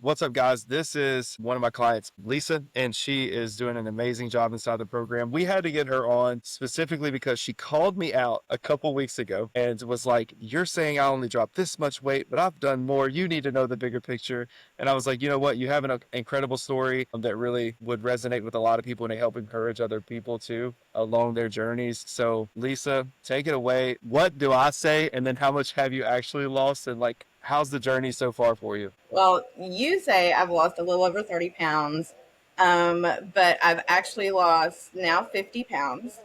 What's up, guys? This is one of my clients, Lisa, and she is doing an amazing job inside the program. We had to get her on specifically because she called me out a couple weeks ago and was like, "You're saying I only dropped this much weight, but I've done more. You need to know the bigger picture." And I was like, you know what? You have an incredible story that really would resonate with a lot of people, and they help encourage other people too along their journeys. So, Lisa, take it away. What do I say? And then how much have you actually lost? And like, how's the journey so far for you? Well, you say I've lost a little over 30 pounds, but I've actually lost now 50 pounds.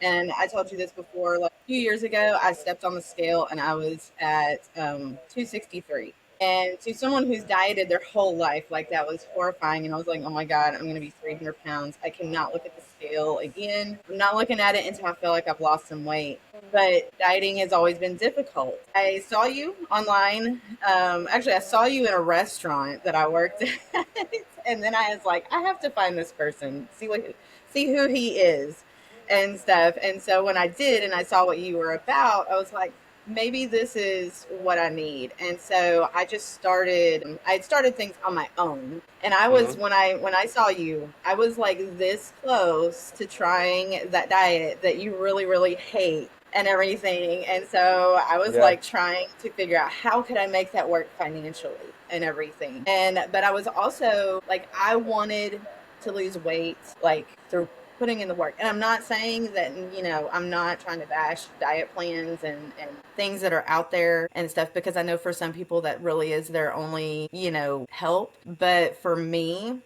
And I told you this before, like a few years ago, I stepped on the scale and I was at 263. And to someone who's dieted their whole life, like that was horrifying. And I was like, oh my God, I'm going to be 300 pounds. I cannot look at the scale again. I'm not looking at it until I feel like I've lost some weight. But dieting has always been difficult. I saw you online. Actually, I saw you in a restaurant that I worked at. And then I was like, I have to find this person, see who he is and stuff. And so when I did and I saw what you were about, I was like, maybe this is what I need. And so I had started things on my own. And I was Hmm. when I saw you, I was like this close to trying that diet that you really, really hate and everything. And so I was Yeah. like trying to figure out how could I make that work financially and everything. And but I was also like I wanted to lose weight like through putting in the work. And I'm not saying that, I'm not trying to bash diet plans and things that are out there and stuff, because I know for some people that really is their only, help. But for me,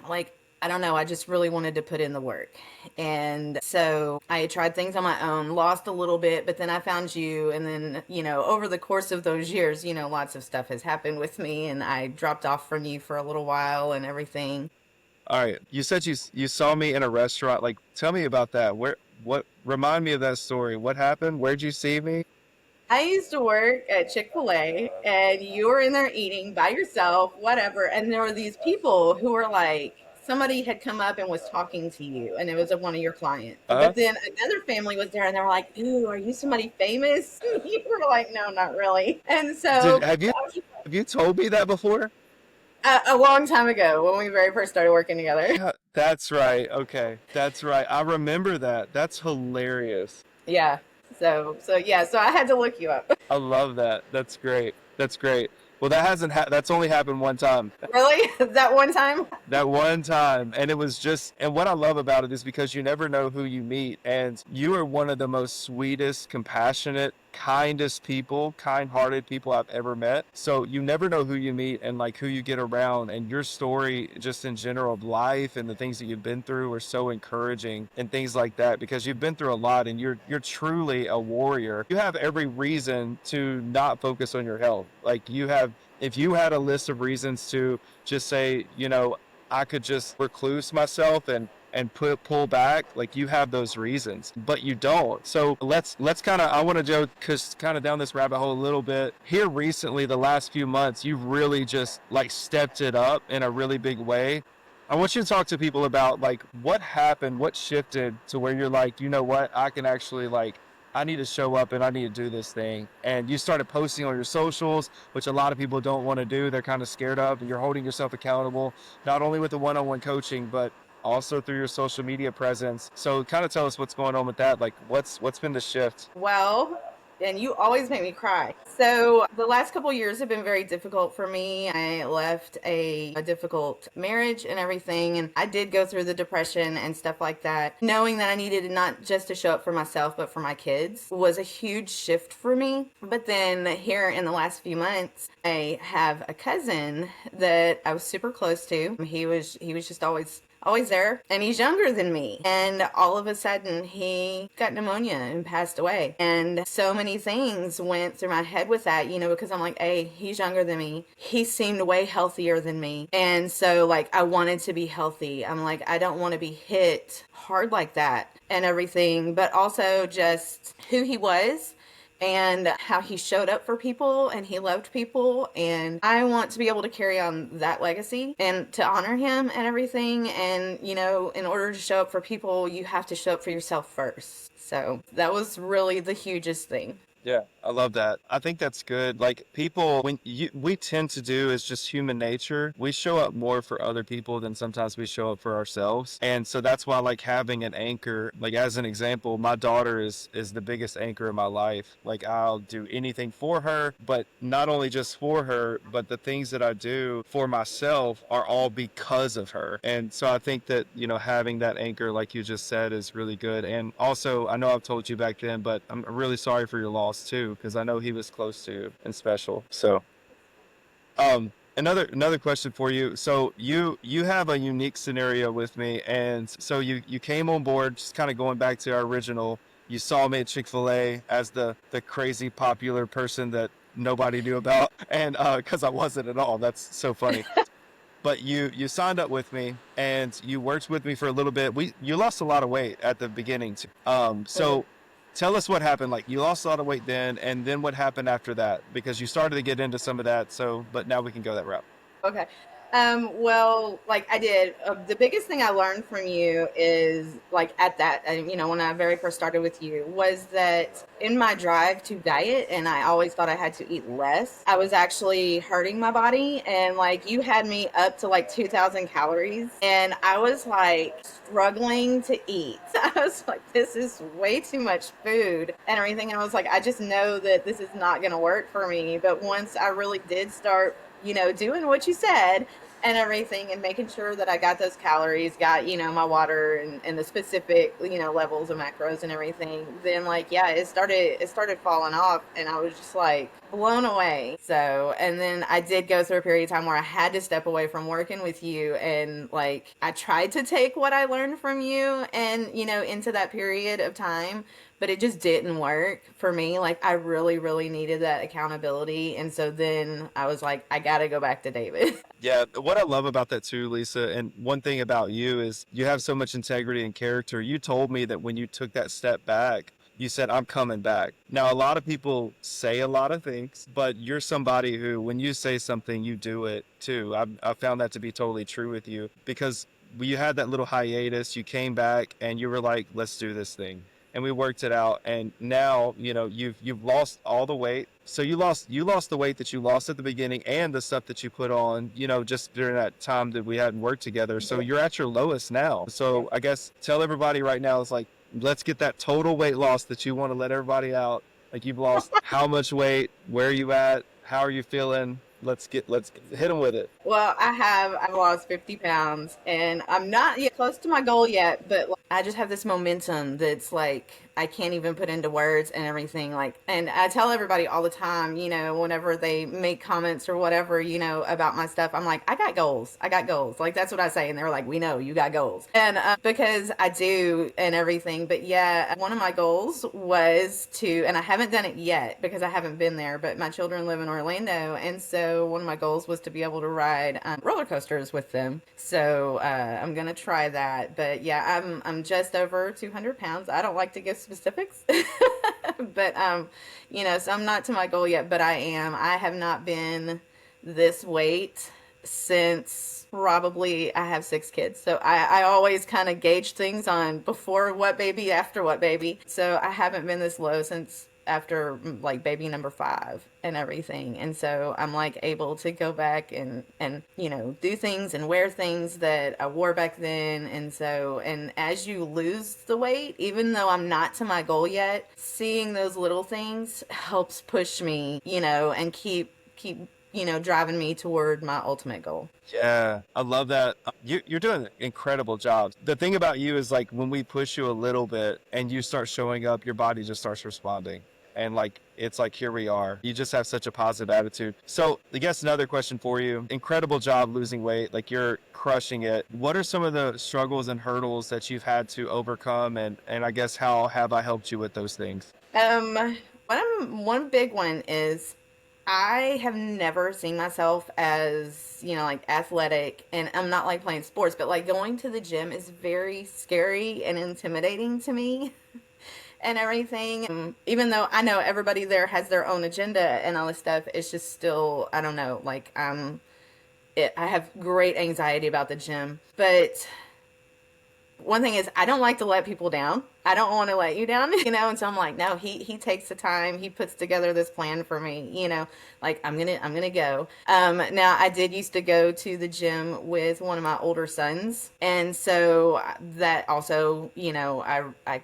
like, I don't know, I just really wanted to put in the work. And so I tried things on my own, lost a little bit, but then I found you. And then, over the course of those years, lots of stuff has happened with me and I dropped off from you for a little while and everything. All right. You said you saw me in a restaurant. Like, tell me about that. What remind me of that story. What happened? Where'd you see me? I used to work at Chick-fil-A and you were in there eating by yourself, whatever. And there were these people who were like, somebody had come up and was talking to you and it was one of your clients. Uh-huh. But then another family was there and they were like, ooh, are you somebody famous? You were like, no, not really. And Did so have you told me that before? a long time ago when we very first started working together. Yeah, that's right. Okay. That's right. I remember that. That's hilarious. Yeah. So I had to look you up. I love that. That's great. That's great. Well, that's only happened one time. Really? That one time? That one time. And it was just, and what I love about it is because you never know who you meet. And you are one of the most sweetest, compassionate, kindest people, kind hearted people I've ever met. So you never know who you meet and like who you get around. And your story, just in general of life and the things that you've been through, are so encouraging and things like that because you've been through a lot and you're truly a warrior. You have every reason to not focus on your health. Like you have, if you had a list of reasons to just say, I could just recluse myself and pull back, like you have those reasons, but you don't. So let's kind of, I want to go cause kind of down this rabbit hole a little bit here. Recently, the last few months, you've really just like stepped it up in a really big way. I want you to talk to people about like what happened, what shifted to where you're like, you know what, I can actually like, I need to show up and I need to do this thing. And you started posting on your socials, which a lot of people don't want to do. They're kind of scared of, and you're holding yourself accountable, not only with the one-on-one coaching, but also through your social media presence. So kind of tell us what's going on with that. Like what's been the shift? Well, and you always make me cry. So the last couple years have been very difficult for me. I left a difficult marriage and everything, and I did go through the depression and stuff like that. Knowing that I needed not just to show up for myself, but for my kids was a huge shift for me. But then here in the last few months, I have a cousin that I was super close to. He was just always there, and he's younger than me, and all of a sudden he got pneumonia and passed away. And so many things went through my head with that, because I'm like, hey, he's younger than me, he seemed way healthier than me, and so like I wanted to be healthy. I'm like, I don't want to be hit hard like that and everything, but also just who he was and how he showed up for people and he loved people. And I want to be able to carry on that legacy and to honor him and everything. And, in order to show up for people, you have to show up for yourself first. So that was really the hugest thing. Yeah, I love that. I think that's good. Like people, we tend to do is just human nature. We show up more for other people than sometimes we show up for ourselves. And so that's why like having an anchor, like as an example, my daughter is the biggest anchor in my life. Like I'll do anything for her, but not only just for her, but the things that I do for myself are all because of her. And so I think that, having that anchor, like you just said, is really good. And also, I know I've told you back then, but I'm really sorry for your loss too, because I know he was close to you and special. So, another question for you. So you have a unique scenario with me, and so you came on board, just kind of going back to our original. You saw me at Chick-fil-A as the crazy popular person that nobody knew about, and because I wasn't at all. That's so funny. But you signed up with me and you worked with me for a little bit. You lost a lot of weight at the beginning too. Okay. So tell us what happened. Like you lost a lot of weight then, and then what happened after that? Because you started to get into some of that. So, but now we can go that route. Okay. Well, like I did, the biggest thing I learned from you is like at that, when I very first started with you, was that in my drive to diet, and I always thought I had to eat less, I was actually hurting my body. And like you had me up to like 2,000 calories, and I was like struggling to eat. I was like, this is way too much food and everything. And I was like, I just know that this is not going to work for me. But once I really did start doing what you said and everything and making sure that I got those calories, got, my water and the specific, levels of macros and everything, then like, yeah, it started falling off and I was just like blown away. So, and then I did go through a period of time where I had to step away from working with you and like I tried to take what I learned from you and, into that period of time, but it just didn't work for me. Like I really, really needed that accountability. And so then I was like, I got to go back to David. Yeah, what I love about that too, Lisa, and one thing about you is you have so much integrity and character. You told me that when you took that step back, you said, I'm coming back. Now, a lot of people say a lot of things, but you're somebody who, when you say something, you do it too. I found that to be totally true with you because you had that little hiatus, you came back and you were like, let's do this thing. And we worked it out, and now you've lost all the weight. So you lost the weight that you lost at the beginning and the stuff that you put on, just during that time that we hadn't worked together. So Yeah. you're at your lowest now. Yeah. So I guess tell everybody right now, it's like, let's get that total weight loss that you want to let everybody out. Like you've lost how much weight, where are you at, how are you feeling? Let's hit them with it. Well, I've lost 50 pounds and I'm not yet close to my goal yet, but like, I just have this momentum that's like I can't even put into words and everything. Like, and I tell everybody all the time, whenever they make comments or whatever, about my stuff, I'm like, I got goals. I got goals. Like, that's what I say. And they're like, we know you got goals. And because I do and everything. But yeah, one of my goals was to, and I haven't done it yet because I haven't been there, but my children live in Orlando. And so one of my goals was to be able to ride roller coasters with them. So I'm going to try that. But yeah, I'm just over 200 pounds. I don't like to give specifics, but so I'm not to my goal yet, but I am. I have not been this weight since probably I have 6 kids. So I always kind of gauge things on before what baby, after what baby. So I haven't been this low since after like baby number 5 and everything. And so I'm like able to go back and do things and wear things that I wore back then. And so, and as you lose the weight, even though I'm not to my goal yet, seeing those little things helps push me, and keep driving me toward my ultimate goal. Yeah, I love that. You're doing an incredible job. The thing about you is like when we push you a little bit and you start showing up, your body just starts responding. And like, it's like, here we are. You just have such a positive attitude. So I guess another question for you. Incredible job losing weight. Like you're crushing it. What are some of the struggles and hurdles that you've had to overcome? And I guess how have I helped you with those things? Um, one big one is I have never seen myself as, like athletic, and I'm not like playing sports, but like going to the gym is very scary and intimidating to me and everything. Even though I know everybody there has their own agenda and all this stuff, it's just still, I don't know, like I have great anxiety about the gym. But One thing is I don't like to let people down. I don't want to let you down, and so I'm like, no, he takes the time, he puts together this plan for me, like I'm gonna go. Now I did used to go to the gym with one of my older sons, and so that also, I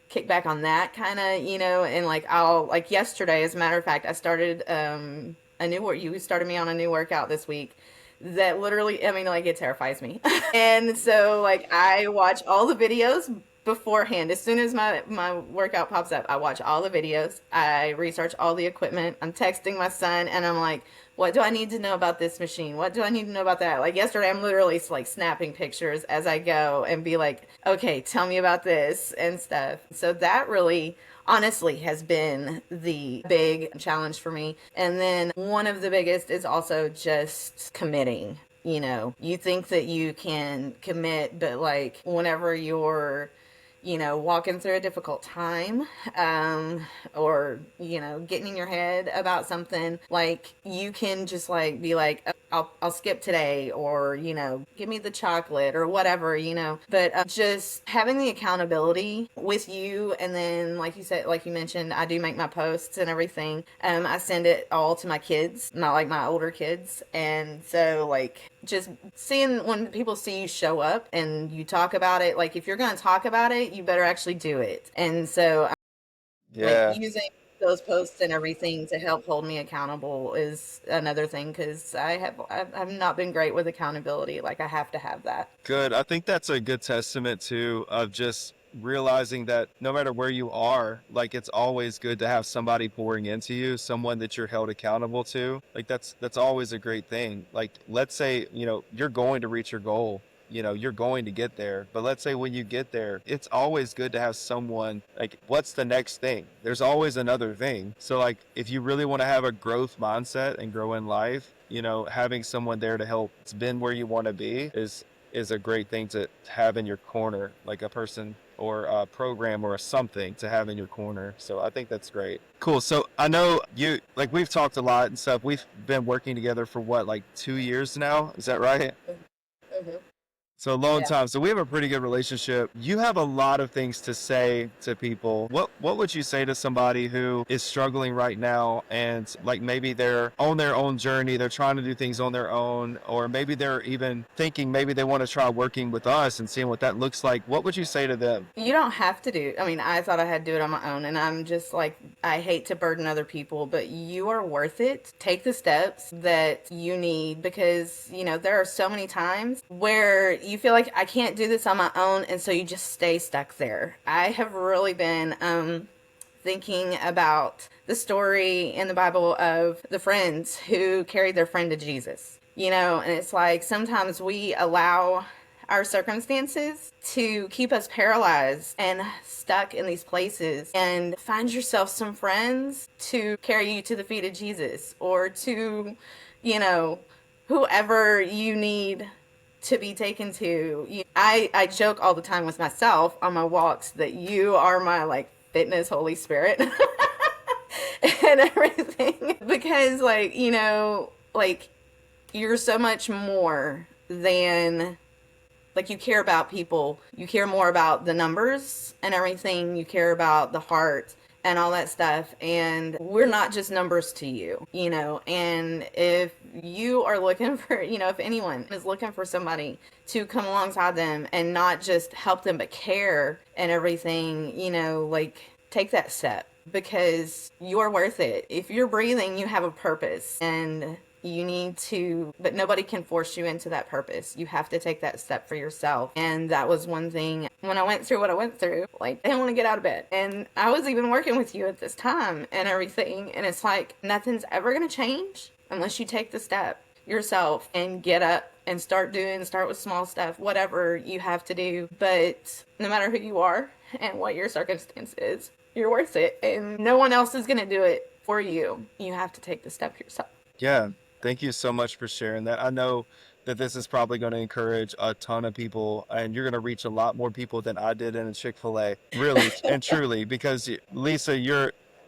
kick back on that kind of, and like I'll like yesterday, as a matter of fact, I started a new work. You started me on a new workout this week that literally, I mean, like it terrifies me. And so like I watch all the videos beforehand. As soon as my workout pops up, I watch all the videos. I research all the equipment. I'm texting my son and I'm like, what do I need to know about this machine? What do I need to know about that? Like yesterday, I'm literally like snapping pictures as I go and be like, okay, tell me about this and stuff. So that really honestly has been the big challenge for me. And then one of the biggest is also just committing. You think that you can commit, but like whenever you're walking through a difficult time, or, getting in your head about something, like you can just like be like, "Oh, I'll skip today," or, give me the chocolate or whatever, but just having the accountability with you. And then, like you said, like you mentioned, I do make my posts and everything. I send it all to my kids, not like my older kids. And so like, just seeing when people see you show up and you talk about it, like if you're going to talk about it, you better actually do it. And so like Yeah. using those posts and everything to help hold me accountable is another thing, because I've not been great with accountability. Like I have to have that. Good. I think that's a good testament too of just realizing that no matter where you are, like it's always good to have somebody pouring into you, someone that you're held accountable to. Like that's always a great thing. Like let's say, you're going to reach your goal. You're going to get there. But let's say when you get there, it's always good to have someone like, what's the next thing? There's always another thing. So like if you really want to have a growth mindset and grow in life, having someone there to help been where you want to be is a great thing to have in your corner, like a person or a program or a something to have in your corner. So I think that's great. Cool. So I know you, like we've talked a lot and stuff. We've been working together for what, like 2 years now? Is that right? Mm-hmm. So a long Yeah. time. So we have a pretty good relationship. You have a lot of things to say to people. What would you say to somebody who is struggling right now and like maybe they're on their own journey, they're trying to do things on their own, or maybe they're even thinking maybe they want to try working with us and seeing what that looks like. What would you say to them? You don't have to do. I mean, I thought I had to do it on my own, and I'm just like, I hate to burden other people, but you are worth it. Take the steps that you need, because, there are so many times where you feel like I can't do this on my own, and so you just stay stuck there. I have really been thinking about the story in the Bible of the friends who carried their friend to Jesus. And it's like sometimes we allow our circumstances to keep us paralyzed and stuck in these places, and find yourself some friends to carry you to the feet of Jesus, or to, you know, whoever you need to be taken to. I joke all the time with myself on my walks that you are my like fitness Holy Spirit and everything, because like, like you're so much more than, like, you care about people. You care more about the numbers and everything. You care about the heart and all that stuff. And we're not just numbers to you, And if you are looking for, if anyone is looking for somebody to come alongside them and not just help them, but care and everything, like take that step, because you're worth it. If you're breathing, you have a purpose, and you need to, but nobody can force you into that purpose. You have to take that step for yourself. And that was one thing when I went through what I went through. Like, I didn't want to get out of bed. And I was even working with you at this time and everything. And it's like, nothing's ever going to change unless you take the step yourself and get up and start with small stuff, whatever you have to do. But no matter who you are and what your circumstance is, you're worth it. And no one else is going to do it for you. You have to take the step yourself. Yeah, thank you so much for sharing that. I know that this is probably going to encourage a ton of people, and you're going to reach a lot more people than I did in a Chick-fil-A, really and truly, because Lisa,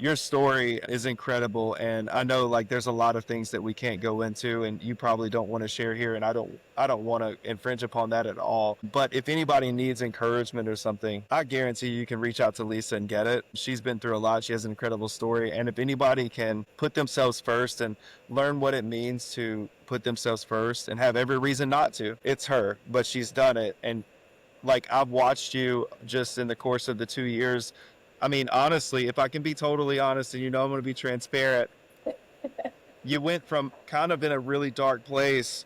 your story is incredible. And I know like there's a lot of things that we can't go into and you probably don't want to share here. And I don't want to infringe upon that at all. But if anybody needs encouragement or something, I guarantee you can reach out to Lisa and get it. She's been through a lot. She has an incredible story. And if anybody can put themselves first and learn what it means to put themselves first and have every reason not to, it's her. But she's done it. And like I've watched you just in the course of the 2 years. I mean, honestly, if I can be totally honest, and I'm going to be transparent, you went from kind of in a really dark place,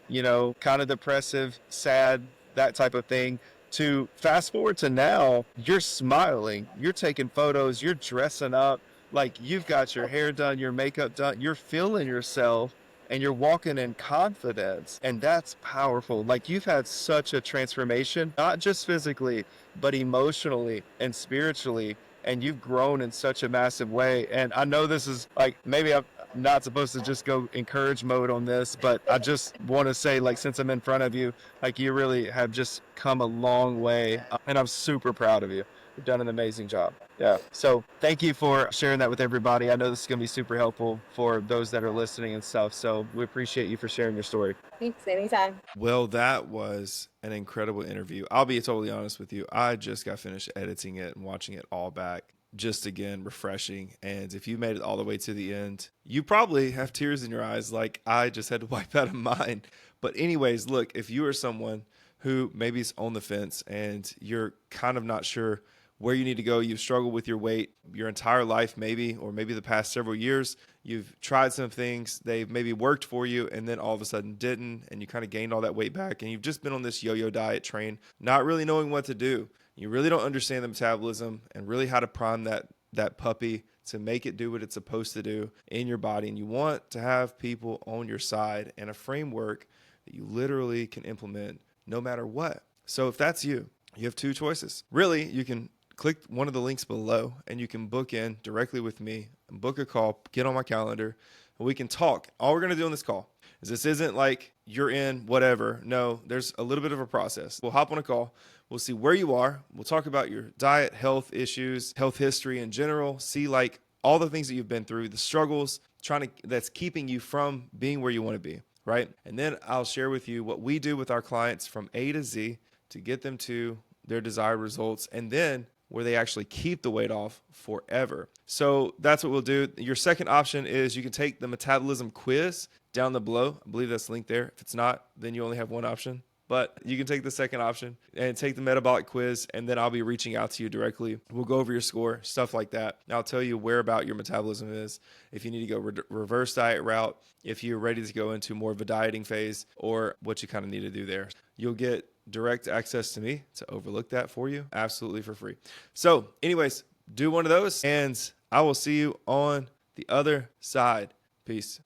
kind of depressive, sad, that type of thing, to fast forward to now, you're smiling, you're taking photos, you're dressing up, like you've got your hair done, your makeup done, you're feeling yourself. And you're walking in confidence, and that's powerful. Like you've had such a transformation, not just physically, but emotionally and spiritually. And you've grown in such a massive way. And I know this is like maybe I'm not supposed to just go encourage mode on this, but I just want to say, like, since I'm in front of you, like, you really have just come a long way. And I'm super proud of you. You've done an amazing job. Yeah. So thank you for sharing that with everybody. I know this is going to be super helpful for those that are listening and stuff. So we appreciate you for sharing your story. Thanks, anytime. Well, that was an incredible interview. I'll be totally honest with you. I just got finished editing it and watching it all back. Just again, refreshing. And if you made it all the way to the end, you probably have tears in your eyes like I just had to wipe out of mine. But anyways, look, if you are someone who maybe is on the fence and you're kind of not sure where you need to go, you've struggled with your weight your entire life maybe, or maybe the past several years, you've tried some things, they've maybe worked for you and then all of a sudden didn't, and you kind of gained all that weight back, and you've just been on this yo-yo diet train, not really knowing what to do. You really don't understand the metabolism and really how to prime that puppy to make it do what it's supposed to do in your body, and you want to have people on your side and a framework that you literally can implement no matter what. So if that's you, you have two choices. Really, you can click one of the links below and you can book in directly with me and book a call, get on my calendar, and we can talk. All we're going to do on this call is this isn't like you're in whatever. No, there's a little bit of a process. We'll hop on a call. We'll see where you are. We'll talk about your diet, health issues, health history in general, see like all the things that you've been through, the struggles that's keeping you from being where you want to be, right? And then I'll share with you what we do with our clients from A to Z to get them to their desired results, and then where they actually keep the weight off forever. So that's what we'll do. Your second option is you can take the metabolism quiz down the below. I believe that's linked there. If it's not, then you only have one option. But you can take the second option and take the metabolic quiz, and then I'll be reaching out to you directly. We'll go over your score, stuff like that. And I'll tell you where about your metabolism is, if you need to go reverse diet route, if you're ready to go into more of a dieting phase, or what you kind of need to do there. You'll get direct access to me to overlook that for you absolutely for free. So anyways, do one of those, and I will see you on the other side. Peace.